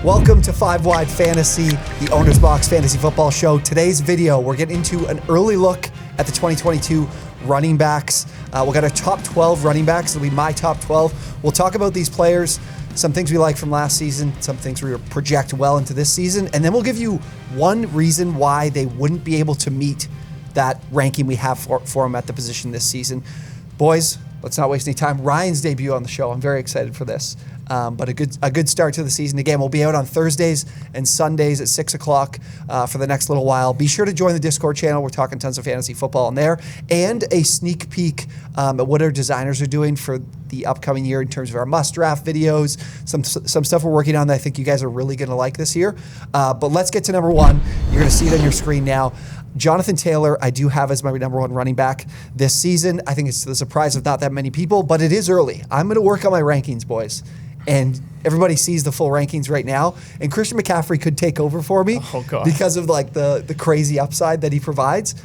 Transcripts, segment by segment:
Welcome to 5 Wide Fantasy, the OwnersBox Fantasy Football Show. Today's video, we're getting into an early look at the 2022 running backs. We've got our top 12 running backs. It'll be my top 12. We'll talk about these players, some things we like from last season, some things we project well into this season, and then we'll give you one reason why they wouldn't be able to meet that ranking we have for them at the position this season. Boys, let's not waste any time. Ryan's debut on the show. I'm very excited for this. But a good start to the season. Again, we'll be out on Thursdays and Sundays at 6 o'clock for the next little while. Be sure to join the Discord channel. We're talking tons of fantasy football in there. And a sneak peek at what our designers are doing for the upcoming year in terms of our must-draft videos, some stuff we're working on that I think you guys are really going to like this year. But let's get to number one. You're going to see it on your screen now. Jonathan Taylor, I do have as my number one running back this season. I think it's the surprise of not that many people, but it is early. I'm going to work on my rankings, boys. And everybody sees the full rankings right now. And Christian McCaffrey could take over for me because of like the crazy upside that he provides.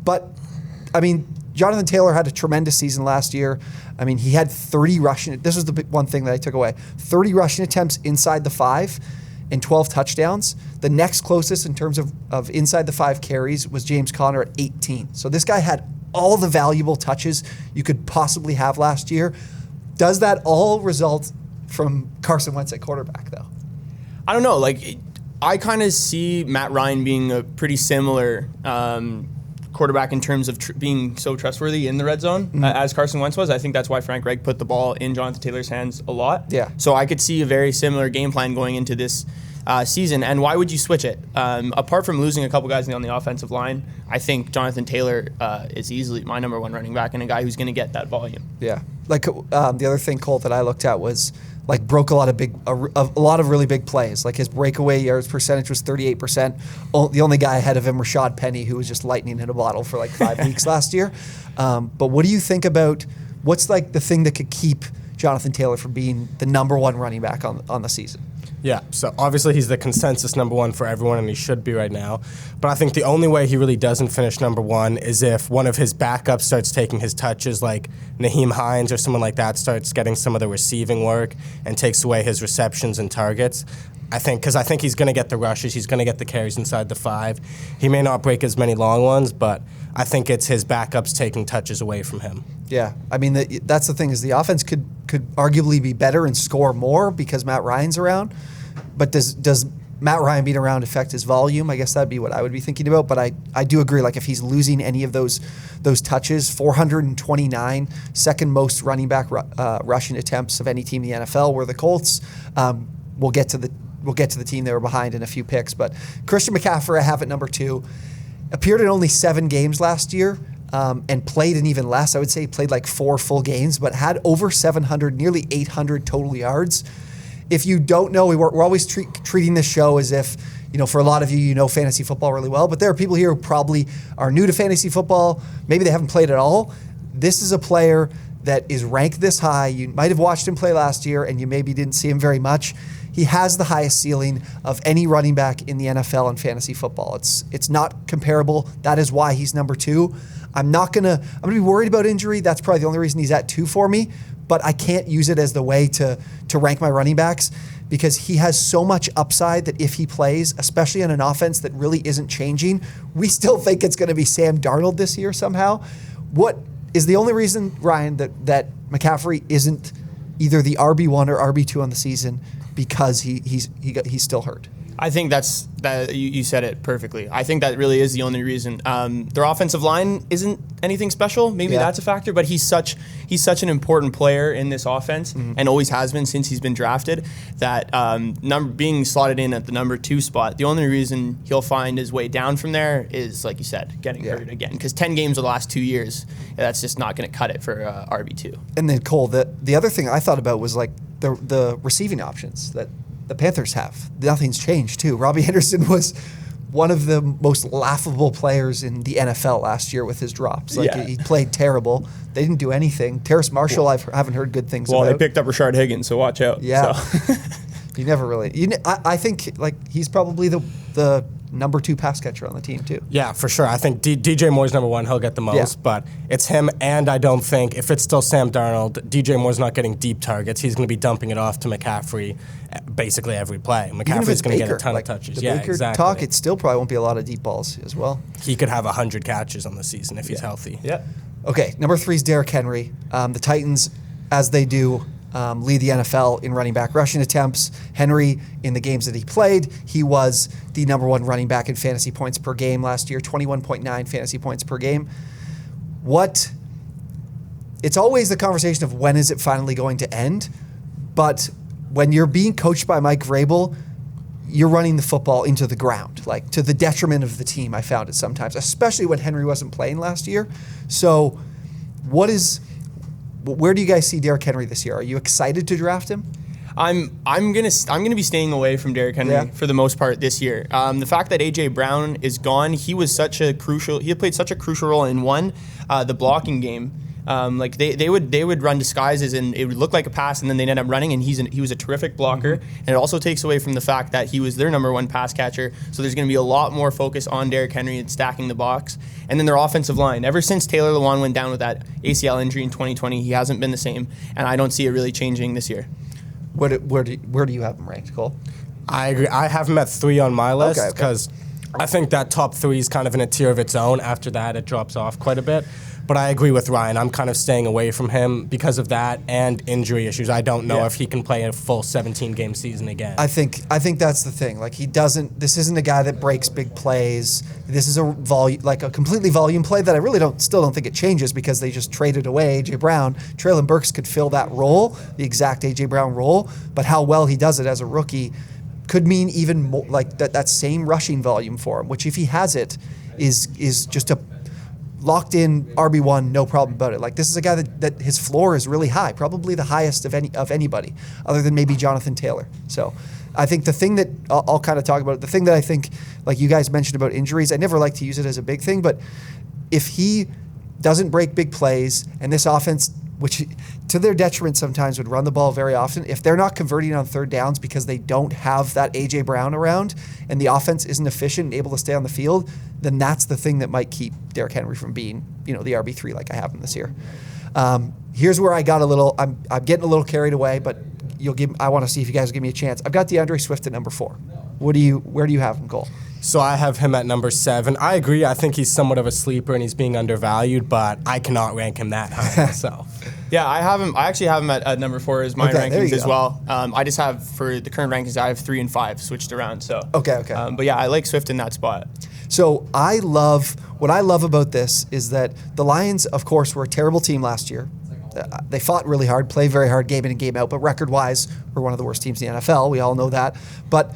But, I mean, Jonathan Taylor had a tremendous season last year. I mean, he had 30 rushing. This was the one thing that I took away. 30 rushing attempts inside the 5 and 12 touchdowns. The next closest in terms of inside the 5 carries was James Conner at 18. So this guy had all the valuable touches you could possibly have last year. Does that all result from Carson Wentz at quarterback, though? I don't know. Like, I kind of see Matt Ryan being a pretty similar quarterback in terms of being so trustworthy in the red zone as Carson Wentz was. I think that's why Frank Reich put the ball in Jonathan Taylor's hands a lot. Yeah. So I could see a very similar game plan going into this season. And why would you switch it? Apart from losing a couple guys on the offensive line, I think Jonathan Taylor is easily my number one running back and a guy who's going to get that volume. Yeah. Like the other thing, Colt, that I looked at was like broke a lot of really big plays. Like his breakaway yards percentage was 38%. The only guy ahead of him, Rashad Penny, who was just lightning in a bottle for like 5 weeks last year. But what do you think about what's like the thing that could keep Jonathan Taylor from being the number one running back on the season? Yeah, so obviously he's the consensus number one for everyone, and he should be right now. But I think the only way he really doesn't finish number one is if one of his backups starts taking his touches, like Naheem Hines or someone like that starts getting some of the receiving work and takes away his receptions and targets. I think he's going to get the rushes, he's going to get the carries inside the 5. He may not break as many long ones, but I think it's his backups taking touches away from him. Yeah, I mean, that's the thing is the offense could arguably be better and score more because Matt Ryan's around. But does Matt Ryan being around affect his volume? I guess that'd be what I would be thinking about. But I do agree, like if he's losing any of those touches, 429, second most running back rushing attempts of any team in the NFL were the Colts. We'll get to the team they were behind in a few picks. But Christian McCaffrey, I have at number 2. Appeared in only 7 games last year. And played in even less. I would say he played like 4 full games, but had over 700, nearly 800 total yards. If you don't know, we're always treating this show as if, for a lot of you, you know fantasy football really well, but there are people here who probably are new to fantasy football. Maybe they haven't played at all. This is a player that is ranked this high. You might have watched him play last year, and you maybe didn't see him very much. He has the highest ceiling of any running back in the NFL in fantasy football. It's not comparable. That is why he's number 2. I'm gonna be worried about injury. That's probably the only reason he's at 2 for me. But I can't use it as the way to rank my running backs because he has so much upside that if he plays, especially on an offense that really isn't changing, we still think it's going to be Sam Darnold this year somehow. What is the only reason, Ryan, that McCaffrey isn't either the RB1 or RB2 on the season because he's still hurt? I think that you said it perfectly. I think that really is the only reason. Their offensive line isn't anything special. Maybe that's a factor, but he's such an important player in this offense and always has been since he's been drafted. That being slotted in at the number 2 spot, the only reason he'll find his way down from there is, like you said, getting hurt again. Because 10 games of the last 2 years, that's just not going to cut it for RB2. And then Cole, the other thing I thought about was like the receiving options that the Panthers have. Nothing's changed, too. Robbie Anderson was one of the most laughable players in the NFL last year with his drops. He played terrible. They didn't do anything. Terrace Marshall, I haven't heard good things about. Well, they picked up Rashard Higgins, so watch out. Yeah. So. You never really. I think like he's probably the number 2 pass catcher on the team too. Yeah, for sure. I think DJ Moore's number 1. He'll get the most, but it's him. And I don't think if it's still Sam Darnold, DJ Moore's not getting deep targets. He's going to be dumping it off to McCaffrey basically every play. McCaffrey's going to get a ton of touches. The Baker talk, it still probably won't be a lot of deep balls as well. He could have 100 catches on the season if he's healthy. Yeah. Okay, number 3 is Derrick Henry. The Titans, as they do, lead the NFL in running back rushing attempts. Henry, in the games that he played, he was the number 1 running back in fantasy points per game last year, 21.9 fantasy points per game. It's always the conversation of when is it finally going to end, but when you're being coached by Mike Vrabel, you're running the football into the ground, like to the detriment of the team, I found it sometimes, especially when Henry wasn't playing last year. So where do you guys see Derrick Henry this year? Are you excited to draft him? I'm gonna be staying away from Derrick Henry for the most part this year. The fact that AJ Brown is gone, he played such a crucial role in the blocking game. Like they would run disguises and it would look like a pass and then they'd end up running, and he was a terrific blocker. And it also takes away from the fact that he was their number 1 pass catcher. So there's going to be a lot more focus on Derrick Henry and stacking the box. And then their offensive line. Ever since Taylor Lewan went down with that ACL injury in 2020, he hasn't been the same, and I don't see it really changing this year. Where do you have him ranked, Cole? I agree. I have him at 3 on my list because I think that top 3 is kind of in a tier of its own. After that, it drops off quite a bit. But I agree with Ryan. I'm kind of staying away from him because of that and injury issues. I don't know if he can play a full 17-game season again. I think that's the thing. Like this isn't a guy that breaks big plays. This is a completely volume play that I really still don't think it changes because they just traded away AJ Brown. Treylon Burks could fill that role, the exact AJ Brown role, but how well he does it as a rookie could mean even more, like that same rushing volume for him, which if he has it is just a locked in RB1, no problem about it. Like this is a guy that his floor is really high, probably the highest of anybody, other than maybe Jonathan Taylor. So I think the thing that I'll kind of talk about, the thing that I think, like you guys mentioned about injuries, I never like to use it as a big thing, but if he doesn't break big plays and this offense, which to their detriment sometimes would run the ball very often, if they're not converting on 3rd downs because they don't have that AJ Brown around and the offense isn't efficient and able to stay on the field, then that's the thing that might keep Derrick Henry from being, the RB3 like I have him this year. Here's where I got I'm getting a little carried away, but I want to see if you guys will give me a chance. I've got DAndre Swift at number 4. Where do you have him, Cole? So I have him at number 7. I agree. I think he's somewhat of a sleeper and he's being undervalued, but I cannot rank him that high myself. Yeah, I actually have him at number 4 as my rankings as well. I just have, for the current rankings, I have 3 and 5 switched around. So Okay. But yeah, I like Swift in that spot. So what I love about this is that the Lions, of course, were a terrible team last year. They fought really hard, played very hard game in and game out, but record-wise, we're one of the worst teams in the NFL. We all know that. But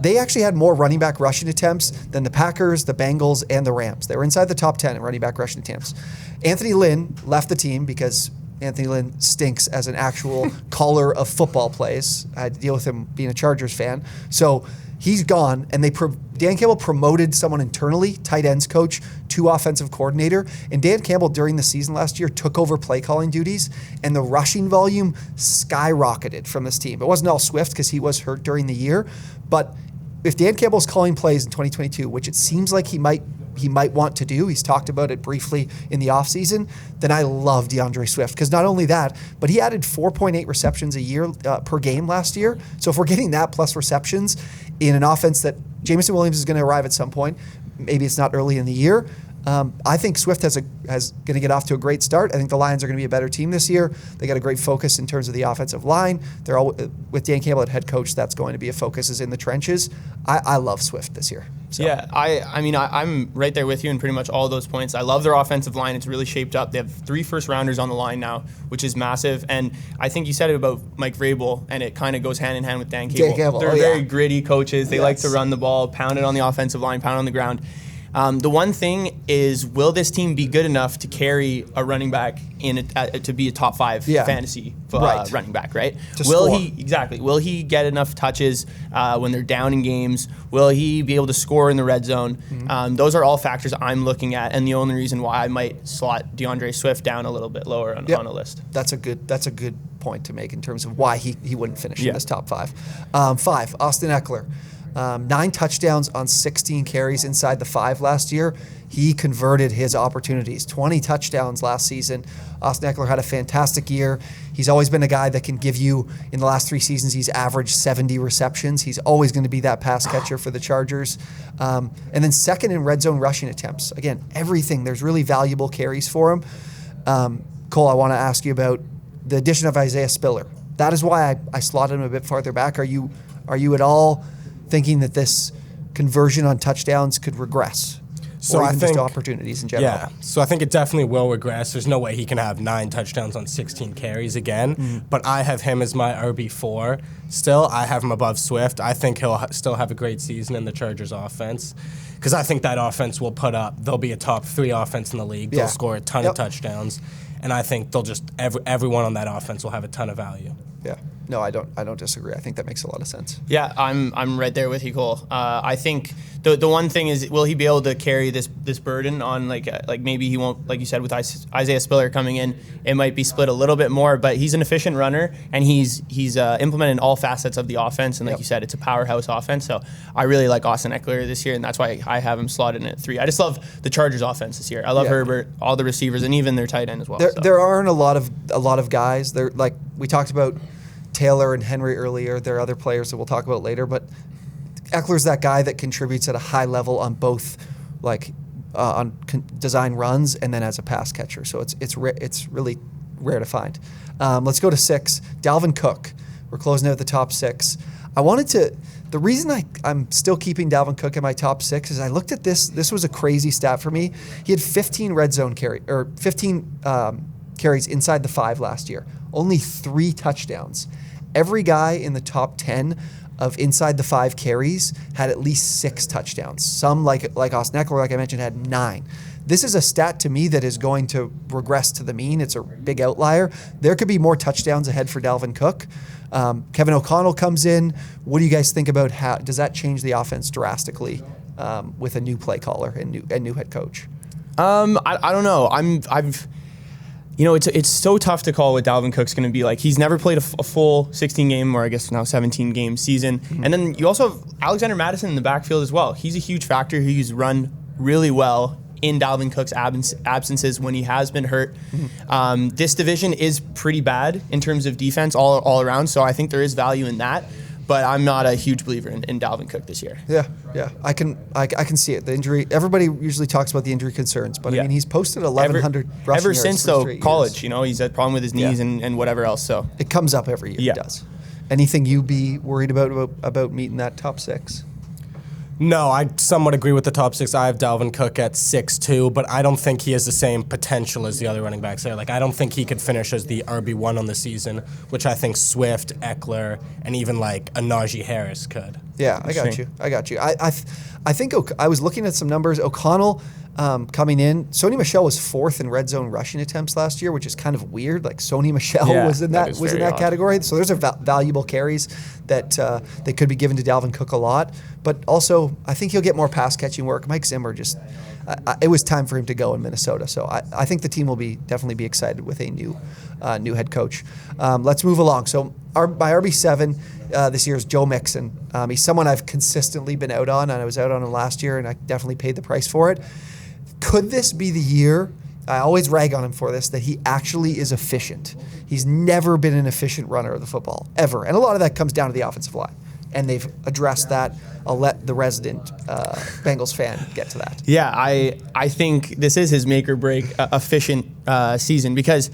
they actually had more running back rushing attempts than the Packers, the Bengals, and the Rams. They were inside the top 10 in running back rushing attempts. Anthony Lynn left the team because Anthony Lynn stinks as an actual caller of football plays. I had to deal with him being a Chargers fan. So he's gone, and Dan Campbell promoted someone internally, tight ends coach, to offensive coordinator. And Dan Campbell, during the season last year, took over play calling duties, and the rushing volume skyrocketed from this team. It wasn't all Swift because he was hurt during the year, but if Dan Campbell's calling plays in 2022, which it seems like he might want to do, he's talked about it briefly in the offseason, then I love DAndre Swift. Because not only that, but he added 4.8 receptions a year per game last year. So if we're getting that plus receptions in an offense that Jameson Williams is going to arrive at some point, maybe it's not early in the year, I think Swift has going to get off to a great start. I think the Lions are going to be a better team this year. They got a great focus in terms of the offensive line. They're all with Dan Campbell at head coach. That's going to be a focus is in the trenches. I love Swift this year. So. Yeah, I'm right there with you in pretty much all those points. I love their offensive line. It's really shaped up. They have 3 first-rounders on the line now, which is massive. And I think you said it about Mike Vrabel, and it kind of goes hand in hand with Dan Campbell. They're very gritty coaches. They like to run the ball, pound it on the offensive line, pound on the ground. The one thing is, will this team be good enough to carry a running back to be a top 5 fantasy running back, right? Will he get enough touches when they're down in games? Will he be able to score in the red zone? Mm-hmm. Those are all factors I'm looking at, and the only reason why I might slot DAndre Swift down a little bit lower on a list. That's a good point to make in terms of why he wouldn't finish in this top 5. 5, Austin Eckler. 9 touchdowns on 16 carries inside the 5 last year. He converted his opportunities. 20 touchdowns last season. Austin Eckler had a fantastic year. He's always been a guy that can give you, in the last 3 seasons, he's averaged 70 receptions. He's always going to be that pass catcher for the Chargers. And then second in red zone rushing attempts. Again, everything. There's really valuable carries for him. Cole, I want to ask you about the addition of Isaiah Spiller. That is why I slotted him a bit farther back. Are you at all thinking that this conversion on touchdowns could regress? So or I even think just opportunities in general. Yeah, so I think it definitely will regress. There's no way he can have 9 touchdowns on 16 carries again. But I have him as my RB4. Still, I have him above Swift. I think he'll still have a great season in the Chargers offense because I think that offense will put up. They'll be a top 3 offense in the league. They'll score a ton of touchdowns, and I think they'll just everyone on that offense will have a ton of value. Yeah. No, I don't disagree. I think that makes a lot of sense. Yeah, I'm right there with you, Cole. I think the one thing is, will he be able to carry this burden on like maybe he won't, like you said, with Isaiah Spiller coming in, it might be split a little bit more. But he's an efficient runner, and he's implemented all facets of the offense, and like you said, it's a powerhouse offense. So I really like Austin Eckler this year, and that's why I have him slotted in at 3. I just love the Chargers offense this year. I love Herbert, all the receivers, and even their tight end as well. There aren't a lot of guys. They're like we talked about Taylor and Henry earlier. There are other players that we'll talk about later, but Eckler's that guy that contributes at a high level on both, design runs and then as a pass catcher. So it's really rare to find. Let's go to 6. Dalvin Cook. We're closing out the top 6. The reason I'm still keeping Dalvin Cook in my top 6 is I looked at this. This was a crazy stat for me. He had 15 red zone carries inside the 5 last year. Only 3 touchdowns. Every guy in the top 10 of inside the 5 carries had at least 6 touchdowns. Some, like Austin Eckler, like I mentioned, had 9. This is a stat to me that is going to regress to the mean. It's a big outlier. There could be more touchdowns ahead for Dalvin Cook. Kevin O'Connell comes in. What do you guys think about does that change the offense drastically with a new play caller and new head coach? I don't know. It's so tough to call what Dalvin Cook's going to be like. He's never played a full 16-game, or I guess now 17-game season. And then you also have Alexander Mattison in the backfield as well. He's a huge factor. He's run really well in Dalvin Cook's absences when he has been hurt. This division is pretty bad in terms of defense all around, so I think there is value in that. But I'm not a huge believer in Dalvin Cook this year. Yeah. I can see it. The injury. Everybody usually talks about the injury concerns, but I mean, he's posted 1,100 rushing yards ever since college. Years. He's had a problem with his knees and whatever else. So it comes up every year. He does. Anything you be worried about meeting that top 6? No, I somewhat agree with the top 6. I have Dalvin Cook at 6-2, but I don't think he has the same potential as the other running backs there. I don't think he could finish as the RB1 on the season, which I think Swift, Eckler, and even a Najee Harris could. Yeah, I got you. I think I was looking at some numbers. O'Connell coming in. Sony Michel was 4th in red zone rushing attempts last year, which is kind of weird. Sony Michel was in that category. So there's valuable carries that they could be given to Dalvin Cook a lot. But also, I think he'll get more pass catching work. Mike Zimmer it was time for him to go in Minnesota. So I think the team will definitely be excited with a new head coach. Let's move along. So my RB7 this year is Joe Mixon. He's someone I've consistently been out on, and I was out on him last year, and I definitely paid the price for it. Could this be the year? I always rag on him for this, that he actually is efficient. He's never been an efficient runner of the football, ever. And a lot of that comes down to the offensive line. And they've addressed that. I'll let the resident Bengals fan get to that. Yeah, I think this is his make or break efficient season because,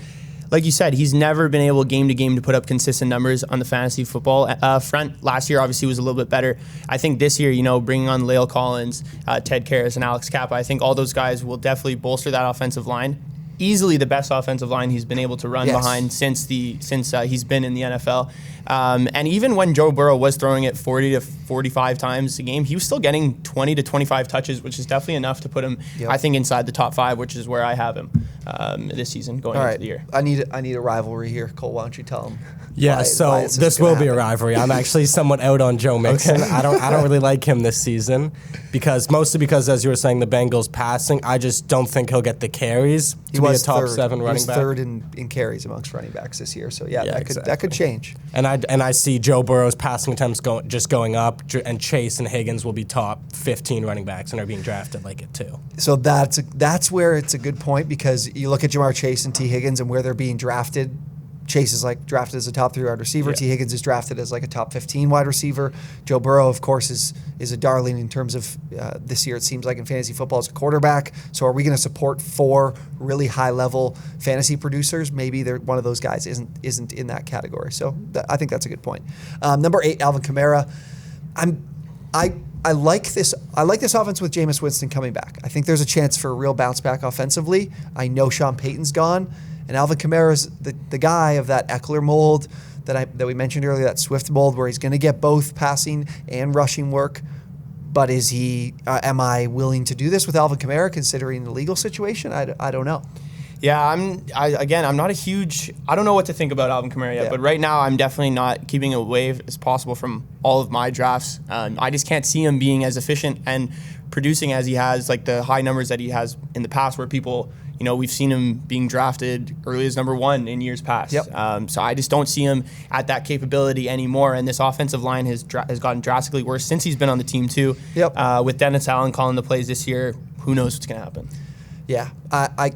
like you said, he's never been able game to game to put up consistent numbers on the fantasy football front. Last year, obviously, was a little bit better. I think this year, bringing on La'el Collins, Ted Karras, and Alex Kappa, I think all those guys will definitely bolster that offensive line. Easily the best offensive line he's been able to run behind since he's been in the NFL. And even when Joe Burrow was throwing it 40 to 45 times a game, he was still getting 20 to 25 touches, which is definitely enough to put him, I think, inside the top 5, which is where I have him this season going into the year. I need a rivalry here. Cole, why don't you tell him? Yeah, so this will be a rivalry. I'm actually somewhat out on Joe Mixon. I don't really like him this season mostly because, as you were saying, the Bengals passing, I just don't think he'll get the carries to be a top 7 running back. He was 3rd in carries amongst running backs this year. So that could change. And I I see Joe Burrow's passing attempts going up, and Chase and Higgins will be top 15 running backs and are being drafted like it too. So that's where it's a good point, because you look at Jamar Chase and T. Higgins and where they're being drafted. Chase is like drafted as a top 3 wide receiver. Yeah. T. Higgins is drafted as like a top 15 wide receiver. Joe Burrow, of course, is a darling in terms of this year. It seems like in fantasy football as a quarterback. So are we going to support 4 really high level fantasy producers? Maybe one of those guys isn't in that category. So I think that's a good point. Number 8, Alvin Kamara. I like this offense with Jameis Winston coming back. I think there's a chance for a real bounce back offensively. I know Sean Payton's gone. And Alvin Kamara is the guy of that Eckler mold that we mentioned earlier, that Swift mold, where he's going to get both passing and rushing work. But is he? Am I willing to do this with Alvin Kamara, considering the legal situation? I don't know. Yeah, I'm not a huge. I don't know what to think about Alvin Kamara yet, but right now I'm definitely not keeping away as possible from all of my drafts. I just can't see him being as efficient and producing as he has, like the high numbers that he has in the past, where people. We've seen him being drafted early as number 1 in years past. Yep. So I just don't see him at that capability anymore. And this offensive line has gotten drastically worse since he's been on the team too. Yep. With Dennis Allen calling the plays this year, who knows what's going to happen? Yeah, I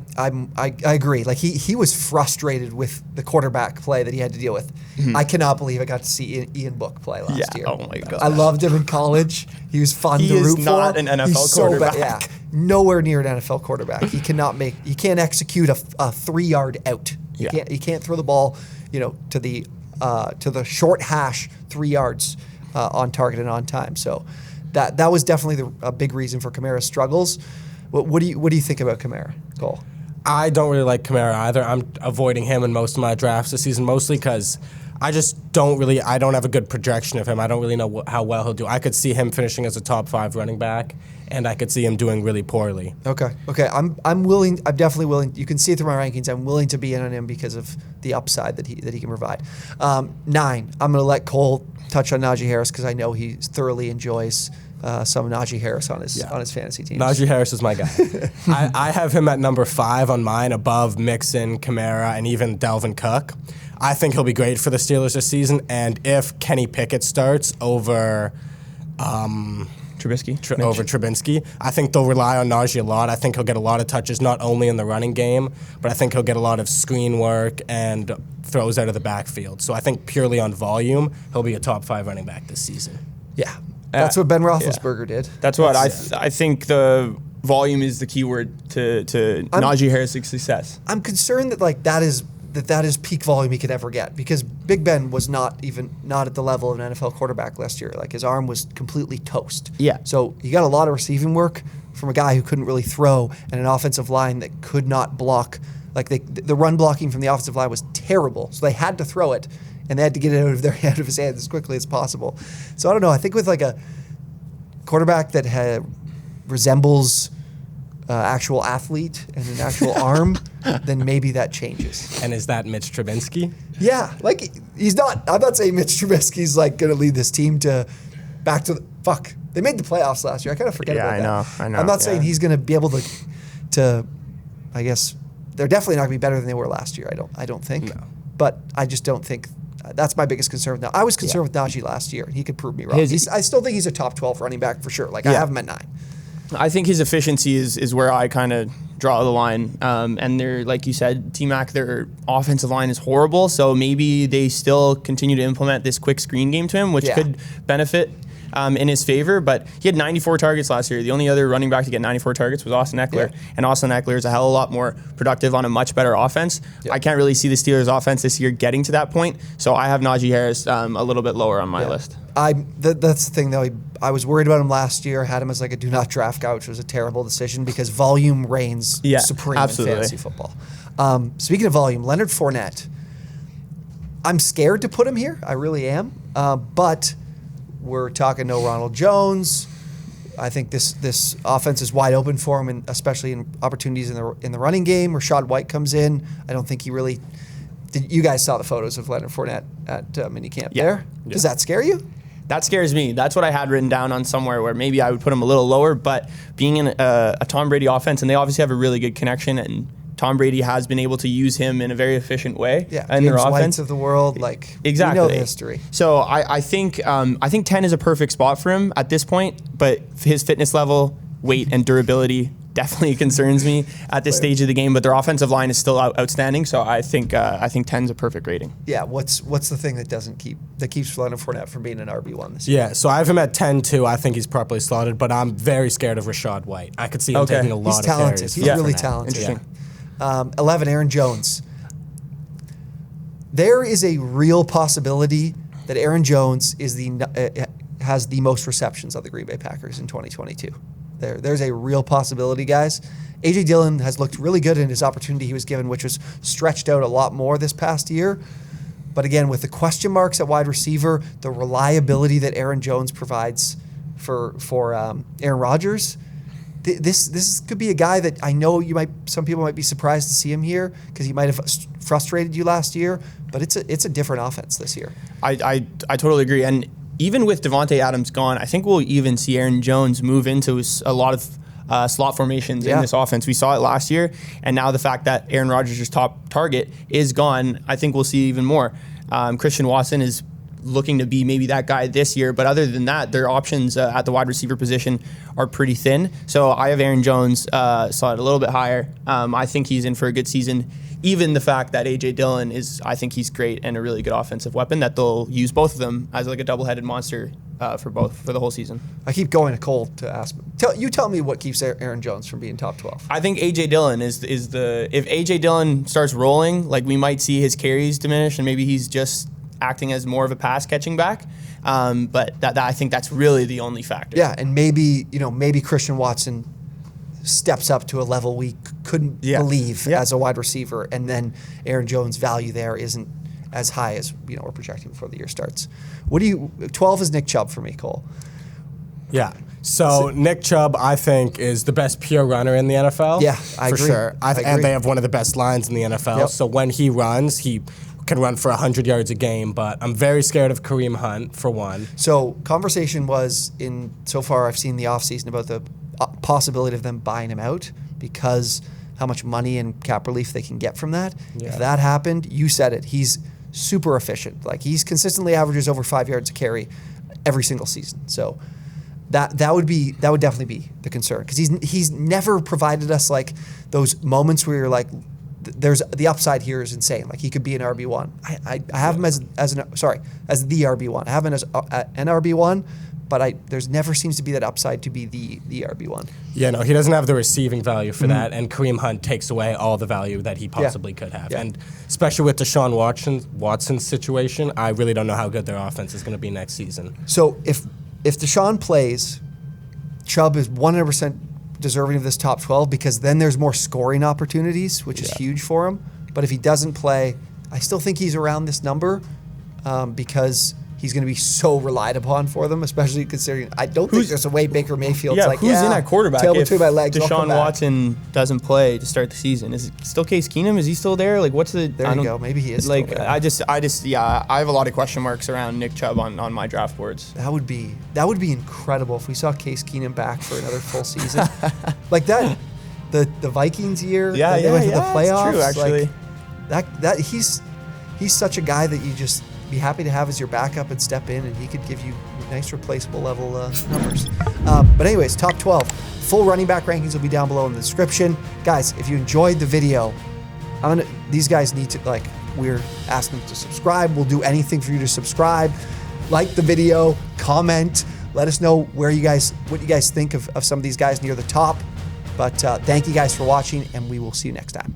agree. Like he was frustrated with the quarterback play that he had to deal with. Mm-hmm. I cannot believe I got to see Ian Book play last year. Oh my God. I loved him in college. He was fun to root for. He is not an NFL quarterback. Yeah, nowhere near an NFL quarterback. He can't execute a 3-yard out. He can't throw the ball, to the short hash 3 yards on target and on time. So that was definitely a big reason for Kamara's struggles. What do you think about Kamara, Cole? I don't really like Kamara either. I'm avoiding him in most of my drafts this season, mostly because I don't have a good projection of him. I don't really know how well he'll do. I could see him finishing as a top 5 running back, and I could see him doing really poorly. Okay. I'm definitely willing. You can see it through my rankings. I'm willing to be in on him because of the upside that he can provide. 9. I'm going to let Cole touch on Najee Harris because I know he thoroughly enjoys some Najee Harris on his fantasy team. Najee Harris is my guy. I have him at number 5 on mine, above Mixon, Kamara, and even Dalvin Cook. I think he'll be great for the Steelers this season, and if Kenny Pickett starts over Trubisky, I think they'll rely on Najee a lot. I think he'll get a lot of touches, not only in the running game, but I think he'll get a lot of screen work and throws out of the backfield. So I think purely on volume, he'll be a top 5 running back this season. Yeah. That's what Ben Roethlisberger did. That's what I think the volume is the key word to Najee Harris' success. I'm concerned that that is peak volume he could ever get, because Big Ben was not at the level of an NFL quarterback last year. Like, his arm was completely toast. Yeah. So you got a lot of receiving work from a guy who couldn't really throw, and an offensive line that could not block. Like, the run blocking from the offensive line was terrible. So they had to throw it. And they had to get it out of his hands as quickly as possible. So I don't know. I think with like a quarterback that resembles actual athlete and an actual arm, then maybe that changes. And is that Mitch Trubisky? Yeah, like he's not. I'm not saying Mitch Trubisky's like going to lead this team back to the fuck. They made the playoffs last year. I kind of forget about that. I know. I'm not saying he's going to be able to. I guess they're definitely not going to be better than they were last year. I don't think. No. But I just don't think. That's my biggest concern now. I was concerned with Najee last year, and he could prove me wrong. I still think he's a top 12 running back for sure. Like, I have him at 9. I think his efficiency is where I kind of draw the line. And they're, like you said, T-Mac, their offensive line is horrible, so maybe they still continue to implement this quick screen game to him, which could benefit in his favor. But he had 94 targets last year. The only other running back to get 94 targets was Austin Eckler. Yeah. And Austin Eckler is a hell of a lot more productive on a much better offense. Yeah. I can't really see the Steelers' offense this year getting to that point. So I have Najee Harris a little bit lower on my list. That's the thing, though. I was worried about him last year. Had him as like a do not draft guy, which was a terrible decision because volume reigns supreme in fantasy football. Speaking of volume, Leonard Fournette. I'm scared to put him here. I really am. But we're talking no Ronald Jones. I think this offense is wide open for him, and especially in opportunities in the running game. Rashad White comes in. I don't think he really. You guys saw the photos of Leonard Fournette at minicamp there. Yeah. Does that scare you? That scares me. That's what I had written down on somewhere where maybe I would put him a little lower. But being in a Tom Brady offense, and they obviously have a really good connection, and Tom Brady has been able to use him in a very efficient way Yeah, in their James offense. Whites of the world, like Exactly. we know the history. So I think 10 is a perfect spot for him at this point, but his fitness level, weight, and durability definitely concerns me at this stage of the game. But their offensive line is still outstanding, so I think 10 is a perfect rating. Yeah, what's the thing that keeps Leonard Fournette from being an RB1 this year? Yeah, so I have him at 10 too. I think he's properly slotted, but I'm very scared of Rashad White. I could see him taking a lot He's of talented. carries. He's really talented. Interesting. 11, Aaron Jones. There is a real possibility that Aaron Jones is has the most receptions of the Green Bay Packers in 2022. There's a real possibility, guys. A.J. Dillon has looked really good in his opportunity he was given, which was stretched out a lot more this past year. But again, with the question marks at wide receiver, the reliability that Aaron Jones provides for Aaron Rodgers, this could be a guy that I know some people might be surprised to see him here because he might have frustrated you last year, but it's a different offense this year. I totally agree. And even with Devontae Adams gone, I think we'll even see Aaron Jones move into a lot of slot formations in this offense. We saw it last year, and now the fact that Aaron Rodgers' top target is gone, I think we'll see even more. Christian Watson is looking to be maybe that guy this year, but other than that, their options at the wide receiver position are pretty thin. So I have Aaron Jones slotted a little bit higher. I think he's in for a good season. Even the fact that A.J. Dillon I think he's great and a really good offensive weapon, that they'll use both of them as like a double-headed monster for the whole season. I keep going to Cole to ask. Tell me what keeps Aaron Jones from being top 12. I think A.J. Dillon if A.J. Dillon starts rolling, like we might see his carries diminish and maybe he's just acting as more of a pass catching back. But that I think that's really the only factor. Yeah, and maybe Christian Watson steps up to a level we couldn't believe as a wide receiver, and then Aaron Jones' value there isn't as high as we're projecting before the year starts. 12 is Nick Chubb for me, Cole. Yeah. So Nick Chubb, I think, is the best pure runner in the NFL. Yeah, I agree. For sure. I agree. And they have one of the best lines in the NFL. Yep. So when he runs, he can run for 100 yards a game, but I'm very scared of Kareem Hunt, for one. So conversation was so far I've seen the offseason about the possibility of them buying him out because how much money and cap relief they can get from that. Yeah. If that happened, you said it, he's super efficient. Like he's consistently averages over 5 yards a carry every single season. So that would definitely be the concern because he's never provided us like those moments where you're like, there's the upside here is insane. Like he could be an RB1. I have him as the RB1. I have him as an RB1, but there's never seems to be that upside to be the RB1. Yeah, no, he doesn't have the receiving value for that, and Kareem Hunt takes away all the value that he possibly could have. Yeah. And especially with Deshaun Watson's situation, I really don't know how good their offense is going to be next season. So if Deshaun plays, Chubb is 100% deserving of this top 12 because then there's more scoring opportunities, which is huge for him. But if he doesn't play, I still think he's around this number because he's going to be so relied upon for them, especially considering I don't think there's a way Baker Mayfield's like, who's in at quarterback tail if between my legs, Deshaun Watson doesn't play to start the season? Is it still Case Keenum? Is he still there? Like, what's the... There you go. Maybe he is like, still there. I have a lot of question marks around Nick Chubb on my draft boards. That would be incredible if we saw Case Keenum back for another full season. Like that, the Vikings year, they went to the playoffs. That's true, actually. Like he's such a guy that you just be happy to have as your backup and step in, and he could give you nice replaceable level numbers. But anyways, top 12. Full running back rankings will be down below in the description. Guys, if you enjoyed the video, these guys need to, we're asking them to subscribe. We'll do anything for you to subscribe. Like the video, comment, let us know what you guys think of some of these guys near the top. But thank you guys for watching, and we will see you next time.